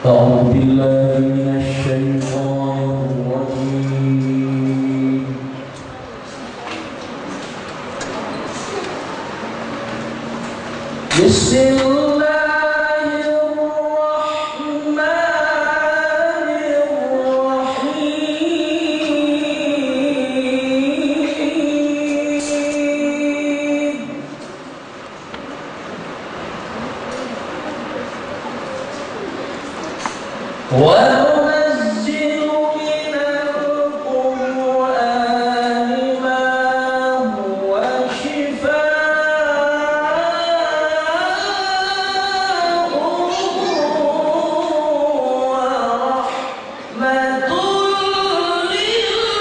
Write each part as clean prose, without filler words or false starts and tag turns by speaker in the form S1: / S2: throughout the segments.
S1: أعوذ بالله من الشيطان الرجيم. بسم الله الرحمن الرحيم. وننزل من القرآن ما هو شفاء ورحمة للمؤمنين.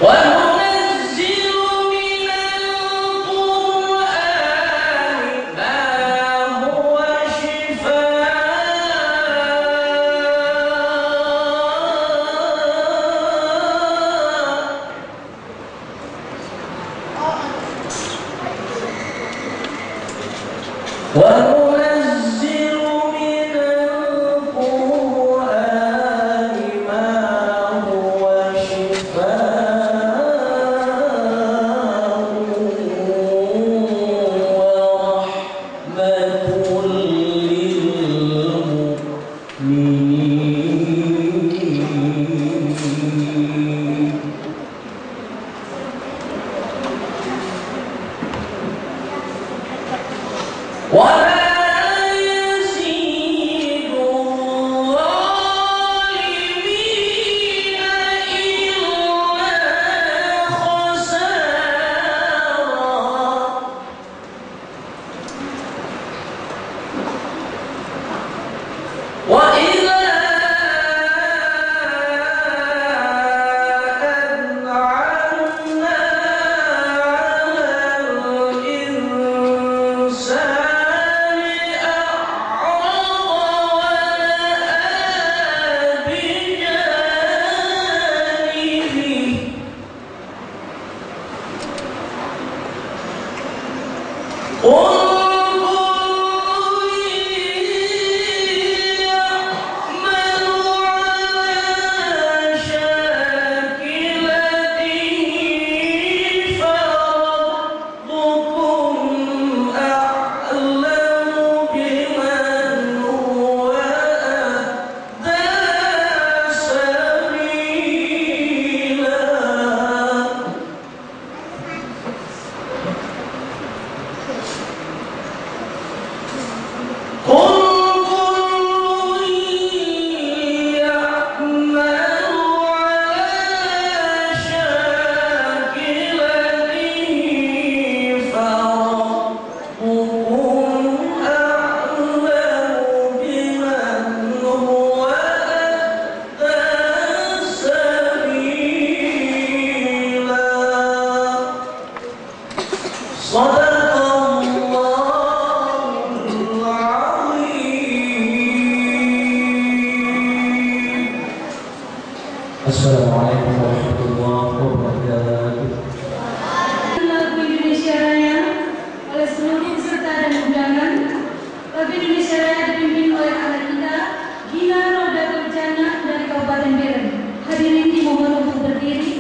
S1: وننزل من القرآن ما هو شفاء وننزل من القرآن ما هو شفاء ورحمة للمؤمنين. ولا يزيد الظالمين إلا خسارا. وإذا أنعمنا على الإنسان أعرض ونأى بجانبه. قل Assalamualaikum warahmatullahi wabarakatuh.
S2: Lagu Indonesia Raya oleh seluruh peserta dan undangan. Lagu Indonesia Raya dipimpin oleh anak kita Gina Rodatul Jannah dari Kabupaten Beren. Hadirin dimohon untuk berdiri.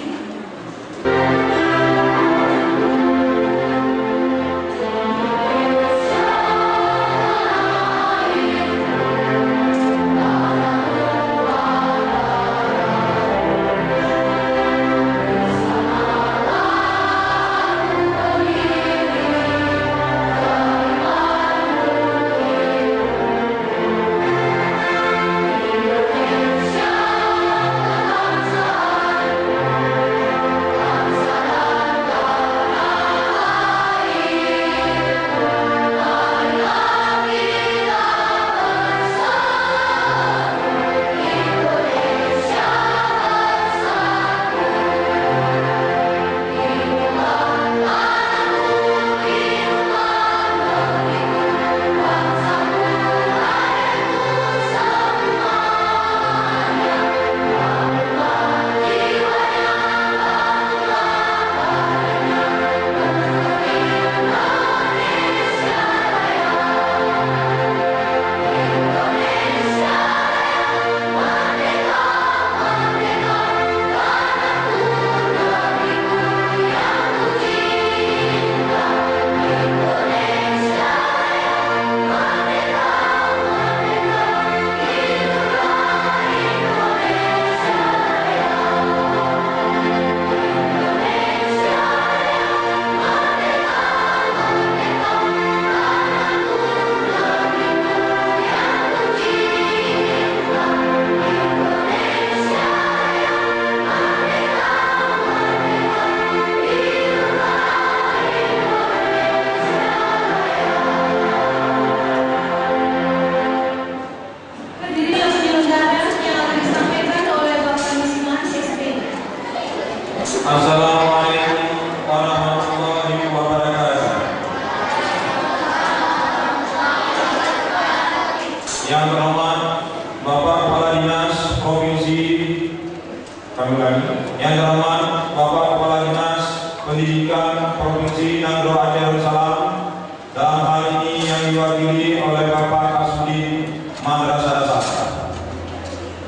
S3: Kami ulangi. Yang terhormat Bapak Kepala Dinas Pendidikan Provinsi Nangro Aceh Darussalam, dalam hal ini yang diwakili oleh Bapak Kasudin Madrasah Dasar.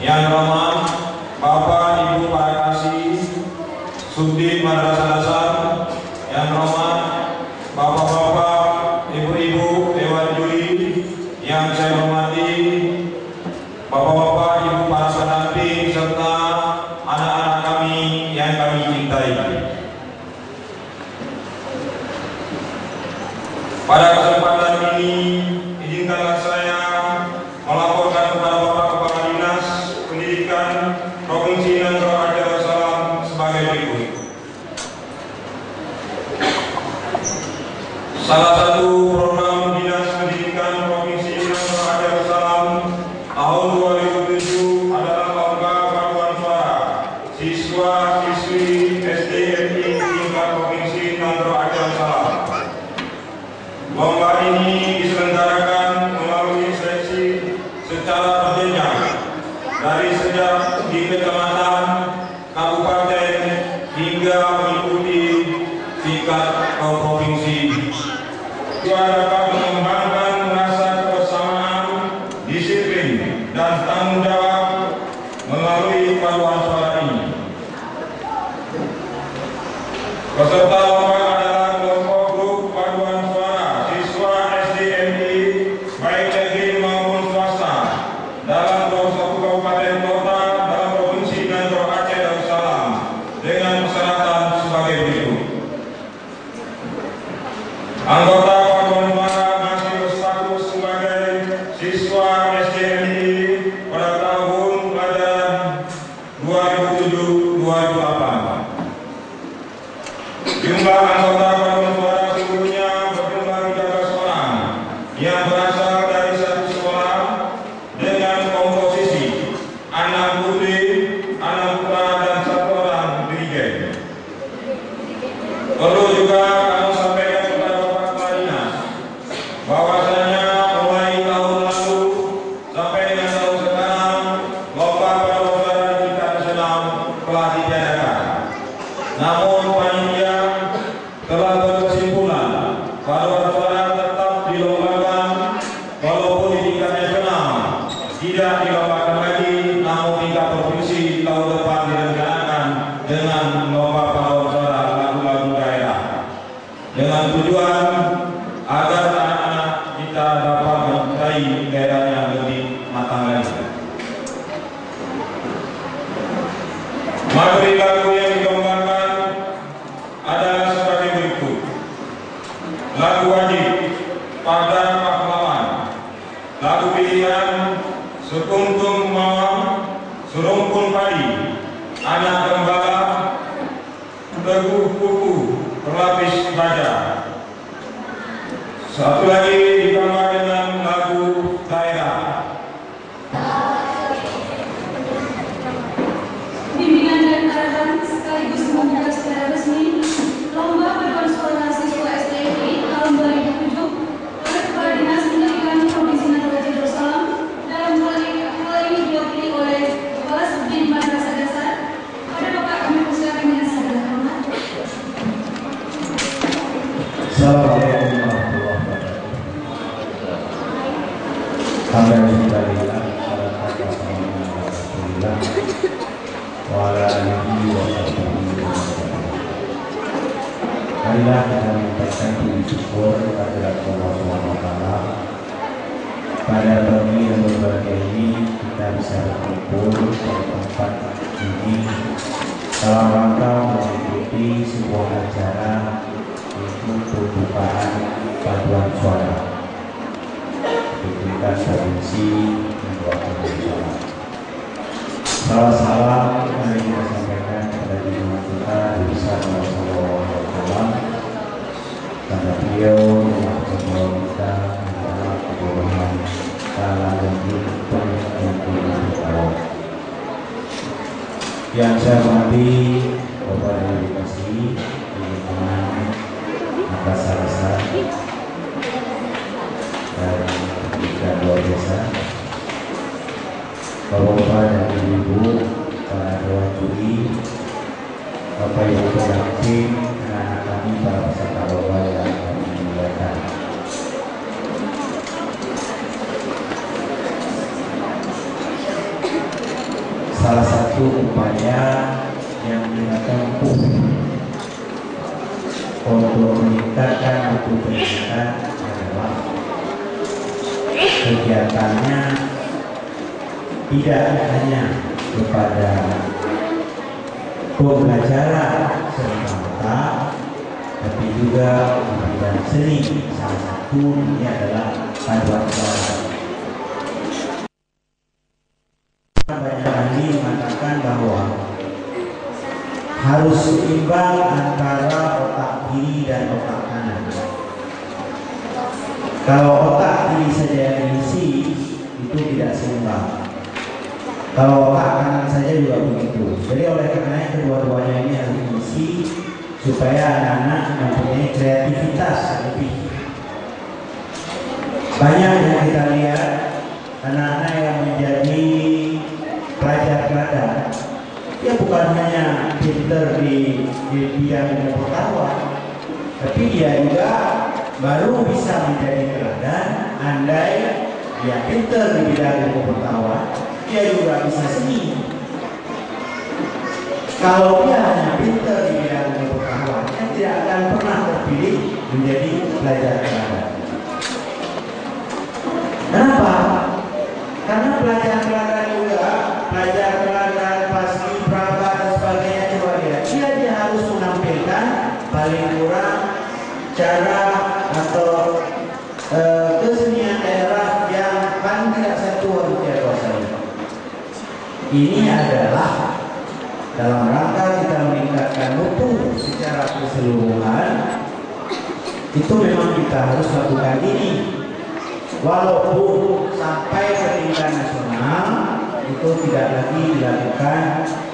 S3: Yang terhormat Bapak Ibu Pak Kasih Sudin Madrasah Dasar. Yang terhormat Bapak-bapak, Ibu-ibu Dewan Juri yang saya hormati, Bapak-bapak, Ibu para pendamping serta anak-anak kami yang kami cintai. Pada kesempatan ini, izinkanlah saya melaporkan kepada Bapak Kepala Dinas Pendidikan Provinsi Nangro Aceh Darussalam sebagai berikut. Salah satu program Dinas Pendidikan Provinsi Nangro Aceh Darussalam tahun 2007 adalah lomba paduan suara siswa-siswi SDMI tingkat Provinsi Nangro Aceh Darussalam. Lomba ini diselenggarakan melalui seleksi secara berjenjang dari sejak di kecamatan, kabupaten hingga mengikuti tingkat provinsi. Juga dapat mengembangkan rasa kebersamaan, disiplin, dan tanggung jawab melalui paduan suara ini. Peserta lomba adalah kelompok grup paduan suara siswa SDMI baik negeri maupun swasta dalam 21 kabupaten kota dalam Provinsi Nangro Aceh Darussalam dengan persyaratan sebagai berikut. Anggota paduan suara masih berstatus sebagai siswa SDMI pada tahun pelajaran 2007-2008. Jumlah anggota paduan suara seluruhnya berjumlah 13 orang yang berasal dari satu sekolah dengan komposisi 6 putri, 6 putra, dan 1 orang dirigen. Perlu juga kami sampaikan kepada Bapak Kepala Dinas bahwasanya mulai tahun lalu sampai dengan tahun sekarang lomba paduan suara di tingkat nasional telah ditiadakan. Namun panitia telah berkesimpulan paduan suara tetap dilombakan walaupun di tingkat nasional tidak dilombakan lagi, namun tingkat provinsi tahun depan direncanakan dengan lomba paduan suara lagu-lagu daerah dengan tujuan agar anak-anak kita dapat mencintai daerahnya lebih matang lagi. Materi lagu yang dilombakan adalah sebagai berikut. Lagu wajib Pada Pahlawan, lagu pilihan Sekuntum Mawar, Serumpun Padi, Anak Gembala, Teguh Kuku, Pelapis Baja. Satu lagi ditambah dengan lagu daerah.
S2: Bimbingan dan arahan sekaligus membuka secara resmi lomba paduan suara siswa SDMI tahun 2007 oleh Kepala Dinas Pendidikan Provinsi Nangro Aceh Darussalam dalam hal ini diwakili oleh Kepala Sudin Madrasah Dasar. Pada Bapak kami persilakan dengan segala hormat.
S4: Assalamualaikum warahmatullahi wabarakatuh. Alhamdulillah, alhamdulillah, wa ala alihi wa sahbihi wa sallam. Marilah kita mengucapkan puji syukur kehadirat Allah Subhanahu wa taala. Pada pagi yang berbahagia ini kita bisa berkumpul pada tempat ini dalam rangka mengikuti sebuah acara yaitu pembukaan paduan suara di tingkat provinsi Nangro Aceh Darussalam. Salam mari kita sampaikan kepada junjungan kita Besar Rasulullah SAW karena beliau yang membawa kita adalah kebolehan kala yang beruntung yang beruntung. Yang saya hormati Bapak dan Ibu Kasih di lingkungan Madrasah Dasar dan pendidikan luar biasa, Bapak-bapak dan Ibu para dewan juri, Bapak Ibu pendamping, anak-anak kami, para peserta lomba yang kami muliakan. Salah satu upaya yang kita tempuh untuk meningkatkan mutu pendidikan adalah kegiatannya tidak hanya kepada pembelajaran semata, tapi juga di bidang seni. Salah satu ini adalah paduan suara. Banyak ahli mengatakan bahwa harus seimbang antara otak kiri dan otak kanan. Kalau otak kiri saja yang diisi, itu tidak seimbang. Kalau otak kanan saja juga begitu. Jadi oleh karena kedua-duanya ini harus diisi supaya anak-anak mempunyai kreativitas lebih. Banyak yang kita lihat anak-anak yang menjadi pelajar teladan, dia bukan hanya pinter di bidang pengetahuan, tapi dia juga baru bisa menjadi teladan andai dia pinter di bidang pengetahuan, dia juga bisa seni. Kalau dia hanya pinter di bidang pengetahuan, dia tidak akan pernah terpilih menjadi pelajar teladan. Kenapa? Karena pelajar teladan juga, pelajar teladan pasti praga dan sebagainya, coba lihat, dia harus menampilkan paling kurang cara atau kesenian daerah yang paling tidak satu harus dia kuasai. Ini adalah dalam rangka kita meningkatkan mutu secara keseluruhan. Itu memang kita harus lakukan ini. Walaupun sampai ke tingkat nasional itu tidak lagi dilakukan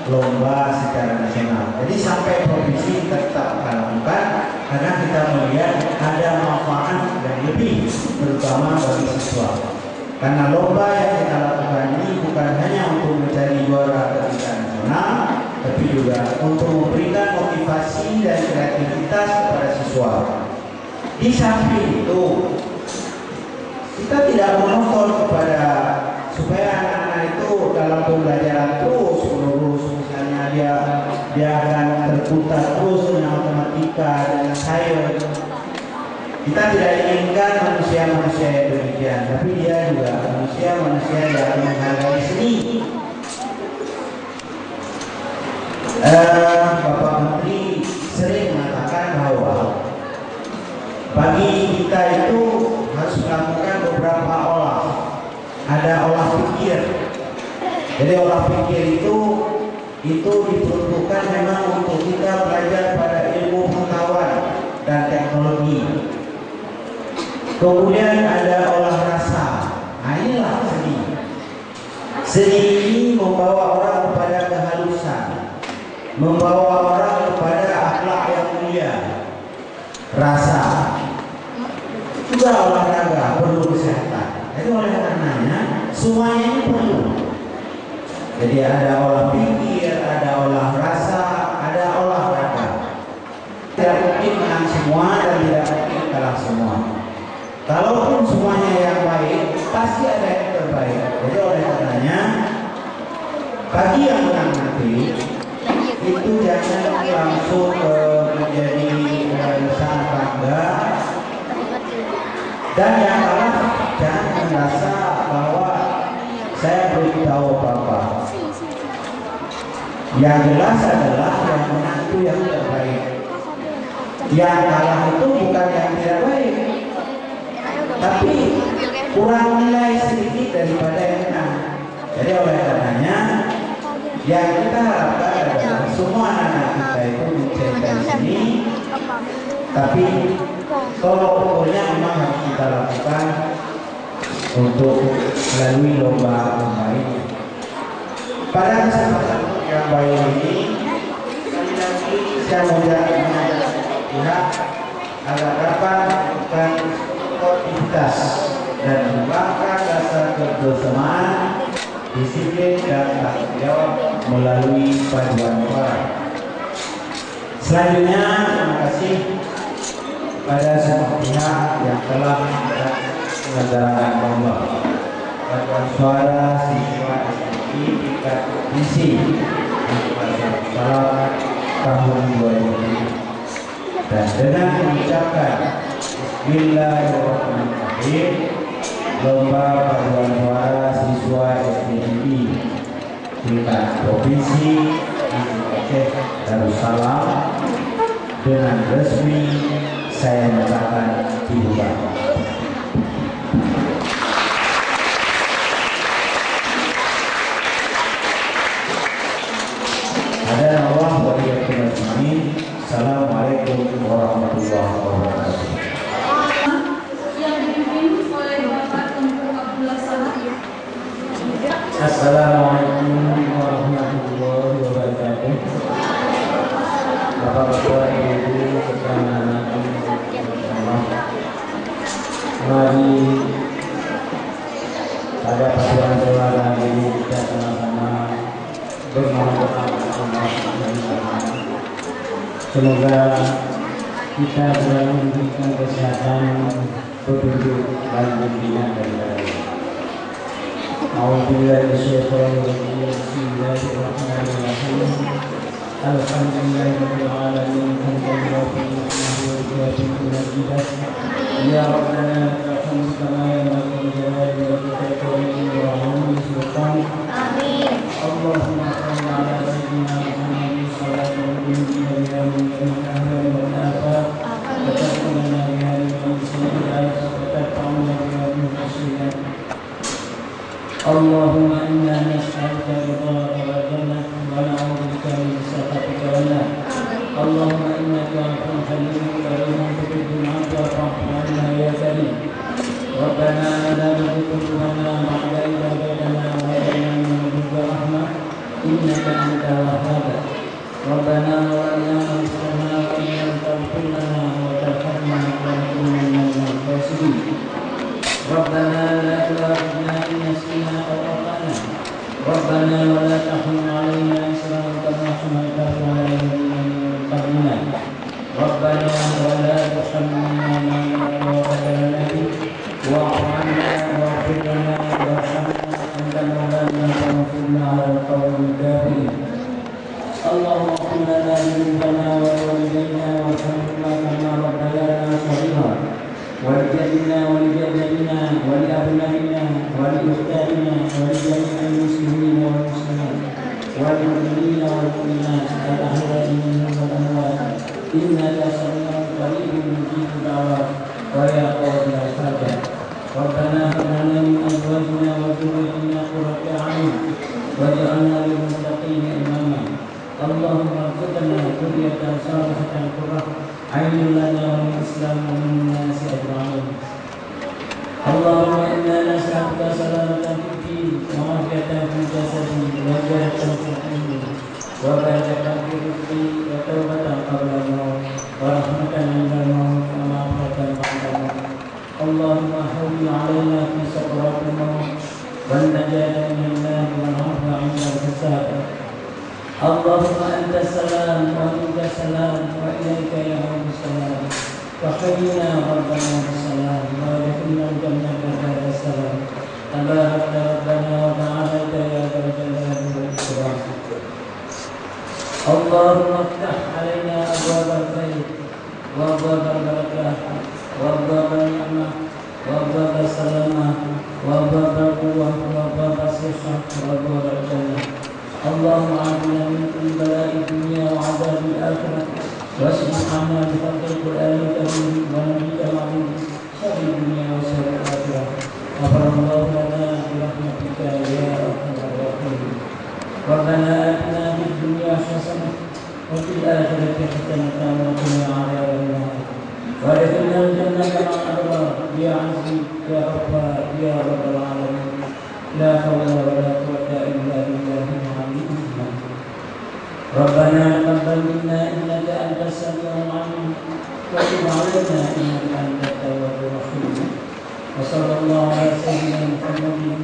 S4: lomba secara nasional. Jadi sampai provinsi tetap kita lakukan karena kita melihat ada manfaat yang lebih, terutama bagi siswa. Karena lomba yang kita lakukan ini bukan hanya untuk mencari juara ke tingkat nasional, tapi juga untuk memberikan motivasi dan kreativitas kepada siswa. Di samping itu, kita tidak menuntut kepada supaya anak-anak itu dalam pembelajaran terus menerus, misalnya dia akan terputar terus dengan matematika, dengan sains. Kita tidak inginkan manusia-manusia yang demikian, tapi dia juga manusia-manusia yang menghargai seni. Bapak Menteri sering mengatakan bahwa bagi kita itu harus melakukan beberapa olah. Ada olah pikir. Jadi olah pikir itu diperuntukkan memang untuk kita belajar pada ilmu pengetahuan dan teknologi. Kemudian ada olah rasa. Nah, inilah seni. Seni ini membawa orang kepada kehalusan, membawa orang kepada akhlak yang mulia. Rasa juga olahraga, perlu kesehatan. Jadi oleh karenanya semuanya ini perlu. Jadi ada olah pikir, ada olah rasa, ada olahraga. Tidak mungkin menang semua dan tidak mungkin kalah semua. Kalaupun semuanya yang baik, pasti ada yang terbaik. Jadi oleh karenanya bagi yang menang nanti itu jangan langsung menjadi sangat bangga. Dan yang kalah jangan merasa bahwa saya belum tahu apa-apa. Yang jelas adalah yang menang itu yang terbaik. Yang kalah itu bukan yang tidak baik, tapi kurang nilai sedikit daripada yang menang. Jadi oleh karenanya yang kita harapkan adalah semua anak kita itu mencintai seni, tapi kalau pokoknya memang harus kita lakukan untuk melalui lomba ini. Pada kesempatan yang baik ini, sekali lagi saya mengajak pihak agar dapat melakukan sportivitas dan mengembangkan rasa kebersamaan disiplin dan tanggung jawab melalui paduan suara. Selanjutnya, terima kasih pada semua pihak yang telah menyelenggarakan lomba paduan suara siswa SMP tingkat provinsi Salam tahun 2005. Dan dengan mengucapkan Bismillahirrahmanirrahim, lomba paduan suara siswa SMP tingkat provinsi Aceh Darussalam dengan resmi saya nyatakan dibuka. Allah wa iyyakum ajma'in. Assalamualaikum warahmatullahi wabarakatuh.
S2: Yang dipimpin oleh Bapak Tengku Abdullah Salah.
S1: Assalamualaikum warahmatullahi wabarakatuh. Bapak-bapak, ibu-ibu, anak-anak, mari pada paduan suara ini kita sama-sama berdoa. Semoga kita selalu memberikan kesehatan, petunjuk dan bimbingan dari Allah. A'udzubillahi Bismillahirrahmanirrahim. Alhamdulillahirabbil alamin. Ya Rabbana lakal kama yanbaghi li jalali wajhika wa sultan. Amin. Allahumma shalli ala sayyidina Muhammadin sallallahu alaihi wasallam. Allahumma inna nas'aluka ridhaka wal jannah wa na'udzu bika min sakhatika wan nar. Allahumma innaka afuwwun halimun karimun tuhibbul 'afwa fa'fu 'anna ya karim. Rabbana la tuzigh qulubana ba'da idh hadaytana wa hab lana min ladunka rahmah innaka antal wahhab. Rabbana zalamna anfusana wa in lam taghfir lana wa tarhamna lanakunanna minal khasirin. Rabbana la tu'akhidhna in nasina aw akhtana. Rabbana wa la tahmil 'alaina isran kama hamaltahu 'ala alladhina min qablina. Rabbana wa la tuhammilna ma la taqata lana bihi wa'fu 'anna waghfir lana warhamna anta mawlana fansurna 'alal qawmil kafirin. Allahumma ighfir lana dhunubana wa liwalidayna warhamna kama rabbayana shaghira. ولجدنا ولجدنا ولأبنائنا ولأختائنا ولجميع المسلمين والمسلمات والمؤمنين والمؤمنات الأحياء منهم والأموات إنك سميع قريب مجيب الدعوات ويا قاضي الحاجات. ربنا هب لنا من أزواجنا وذريتنا قرة أعين واجعلنا للمتقين إماما. اللهم ارزقنا ذرية صالحة قرة عين لنا وللإسلام ومن الناس أجمعين. اللهم إنا نسألك سلامة في الدين وعافية في الجسد وزيادة في العلم وبركة في الرزق وتوبة قبل الموت ورحمة عند الموت ومغفرة بعد الموت. اللهم هون علينا في سكرات الموت والنجاة من النار والعفو عند الحساب. اللهم أنت السلام ومنك السلام وإليك يعود السلام. وحينا ربنا بالسلام وادخلنا الجنة دار السلام. تبارك ربنا وتعالى يا ذا الجلال والإكرام. اللهم افتح علينا أبواب الخير وأبواب البركة وأبواب النعمة وأبواب السلامة وأبواب القوة وأبواب الصحة وأبواب الجنة. اللهم عافنا من كل بلاء الدنيا وعذاب الآخرة واصلح عنا بفضل القرآن الكريم ونبيك العظيم شر الدنيا وشر الآخرة. غفر الله لنا برحمتك يا أرحم الراحمين. ربنا آتنا في الدنيا حسنة وفي الآخرة حسنة وقنا عذاب النار وادخلنا الجنة مع الأبرار يا عزيز يا غفار يا رب العالمين. لا حول ولا قوة إلا بالله العلي العظيم. ربنا تقبل منا إنك أنت السميع العليم وتب علينا إنك أنت التواب الرحيم. وصلى الله على سيدنا محمد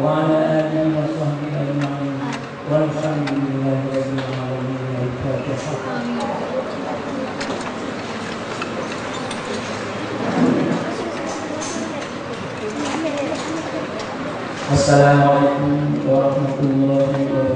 S1: وعلى آله وصحبه Wassalamualaikum warahmatullahi wabarakatuh.